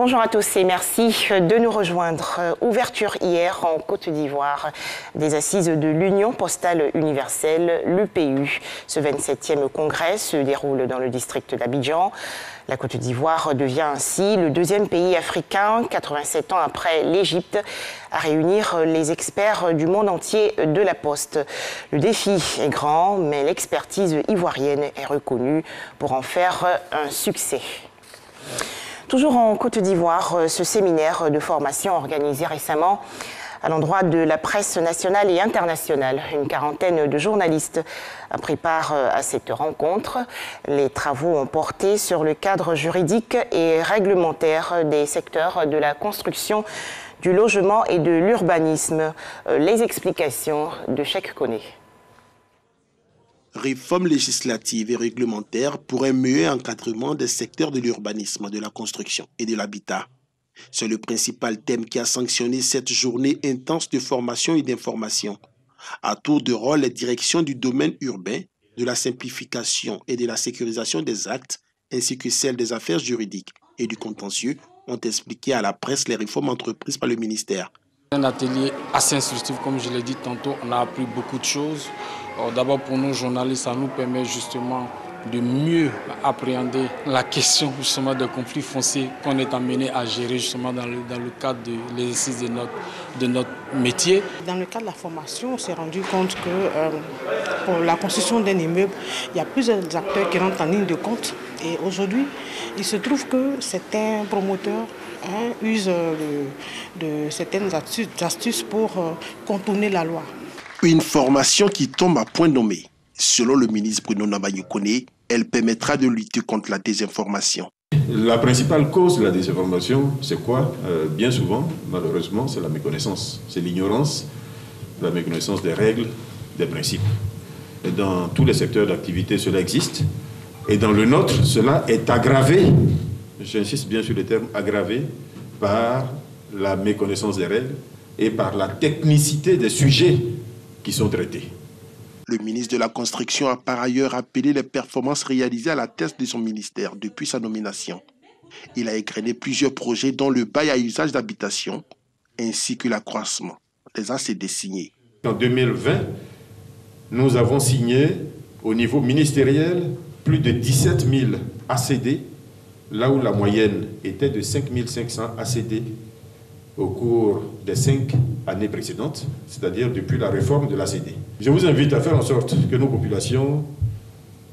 Bonjour à tous et merci de nous rejoindre. Ouverture hier en Côte d'Ivoire des assises de l'Union postale universelle, l'UPU. Ce 27e congrès se déroule dans le district d'Abidjan. La Côte d'Ivoire devient ainsi le deuxième pays africain, 87 ans après l'Égypte, à réunir les experts du monde entier de la Poste. Le défi est grand, mais l'expertise ivoirienne est reconnue pour en faire un succès. Toujours en Côte d'Ivoire, ce séminaire de formation organisé récemment à l'endroit de la presse nationale et internationale. Une quarantaine de journalistes a pris part à cette rencontre. Les travaux ont porté sur le cadre juridique et réglementaire des secteurs de la construction, du logement et de l'urbanisme. Les explications de Cheikh Koné. Réforme législative et réglementaire pour un meilleur encadrement des secteurs de l'urbanisme, de la construction et de l'habitat. C'est le principal thème qui a sanctionné cette journée intense de formation et d'information. À tour de rôle, les directions du domaine urbain, de la simplification et de la sécurisation des actes, ainsi que celles des affaires juridiques et du contentieux, ont expliqué à la presse les réformes entreprises par le ministère. Un atelier assez instructif, comme je l'ai dit tantôt, on a appris beaucoup de choses. D'abord pour nous journalistes, ça nous permet justement de mieux appréhender la question justement des conflits fonciers qu'on est amené à gérer justement dans le cadre de l'exercice de notre métier. Dans le cadre de la formation, on s'est rendu compte que pour la construction d'un immeuble, il y a plusieurs acteurs qui rentrent en ligne de compte. Et aujourd'hui, il se trouve que certains promoteurs usent de certaines astuces pour contourner la loi. Une formation qui tombe à point nommé. Selon le ministre Bruno Nabayokone, elle permettra de lutter contre la désinformation. La principale cause de la désinformation, c'est quoi? Bien souvent, malheureusement, c'est la méconnaissance. C'est l'ignorance, la méconnaissance des règles, des principes. Et dans tous les secteurs d'activité, cela existe. Et dans le nôtre, cela est aggravé, j'insiste bien sur le terme aggravé, par la méconnaissance des règles et par la technicité des sujets qui sont traités. Le ministre de la Construction a par ailleurs appelé les performances réalisées à la tête de son ministère depuis sa nomination. Il a égrené plusieurs projets dont le bail à usage d'habitation ainsi que l'accroissement des ACD signés. En 2020, nous avons signé au niveau ministériel plus de 17 000 ACD, là où la moyenne était de 5 500 ACD au cours des 5 années précédentes, c'est-à-dire depuis la réforme de l'ACD. Je vous invite à faire en sorte que nos populations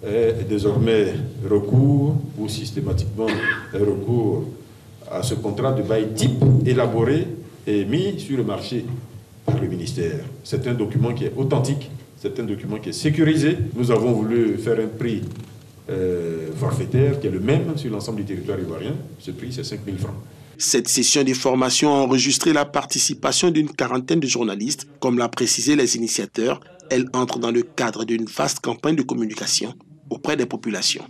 aient désormais recours, ou systématiquement recours à ce contrat de bail type élaboré et mis sur le marché par le ministère. C'est un document qui est authentique, c'est un document qui est sécurisé. Nous avons voulu faire un prix forfaitaire qui est le même sur l'ensemble du territoire ivoirien. Ce prix, c'est 5 000 francs. Cette session de formation a enregistré la participation d'une quarantaine de journalistes. Comme l'a précisé les initiateurs, elle entre dans le cadre d'une vaste campagne de communication auprès des populations.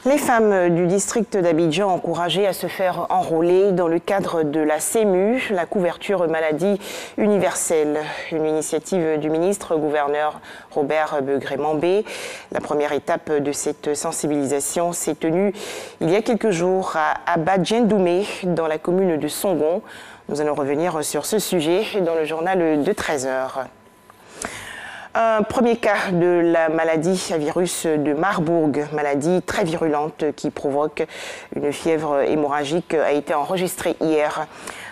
Les femmes du district d'Abidjan encouragées à se faire enrôler dans le cadre de la CEMU, la couverture maladie universelle. Une initiative du ministre-gouverneur Robert Begré-Mambé. La première étape de cette sensibilisation s'est tenue il y a quelques jours à Abadjendoumé, dans la commune de Songon. Nous allons revenir sur ce sujet dans le journal de 13h. Un premier cas de la maladie à virus de Marburg, maladie très virulente qui provoque une fièvre hémorragique, a été enregistré hier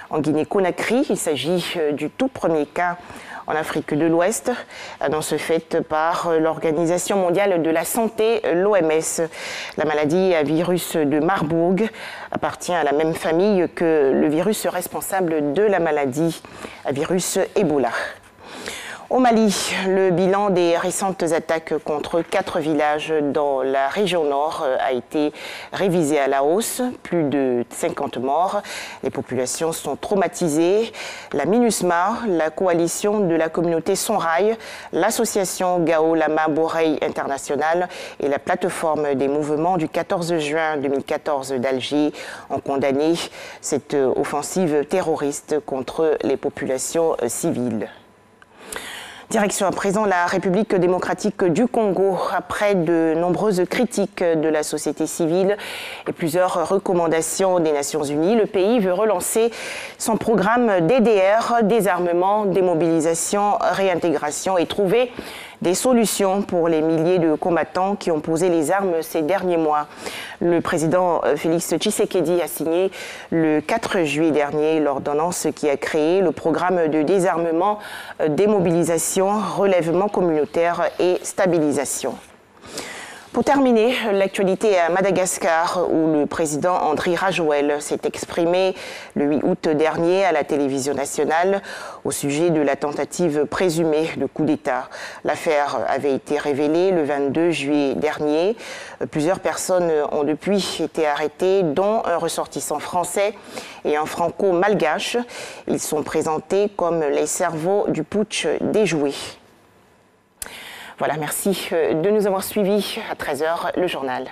en Guinée-Conakry. Il s'agit du tout premier cas en Afrique de l'Ouest, annonce faite par l'Organisation mondiale de la santé, l'OMS. La maladie à virus de Marburg appartient à la même famille que le virus responsable de la maladie à virus Ebola. Au Mali, le bilan des récentes attaques contre 4 villages dans la région nord a été révisé à la hausse. Plus de 50 morts. Les populations sont traumatisées. La MINUSMA, la coalition de la communauté Sonrail, l'association Gao Lama Borei International et la plateforme des mouvements du 14 juin 2014 d'Alger ont condamné cette offensive terroriste contre les populations civiles. Direction à présent la République démocratique du Congo. Après de nombreuses critiques de la société civile et plusieurs recommandations des Nations Unies, le pays veut relancer son programme DDR, désarmement, démobilisation, réintégration et trouver des solutions pour les milliers de combattants qui ont posé les armes ces derniers mois. Le président Félix Tshisekedi a signé le 4 juillet dernier l'ordonnance qui a créé le programme de désarmement, démobilisation, relèvement communautaire et stabilisation. Pour terminer, l'actualité à Madagascar, où le président Andry Rajoelina s'est exprimé le 8 août dernier à la télévision nationale au sujet de la tentative présumée de coup d'État. L'affaire avait été révélée le 22 juillet dernier. Plusieurs personnes ont depuis été arrêtées, dont un ressortissant français et un franco-malgache. Ils sont présentés comme les cerveaux du putsch déjoué. Voilà, merci de nous avoir suivis. À 13h, le journal.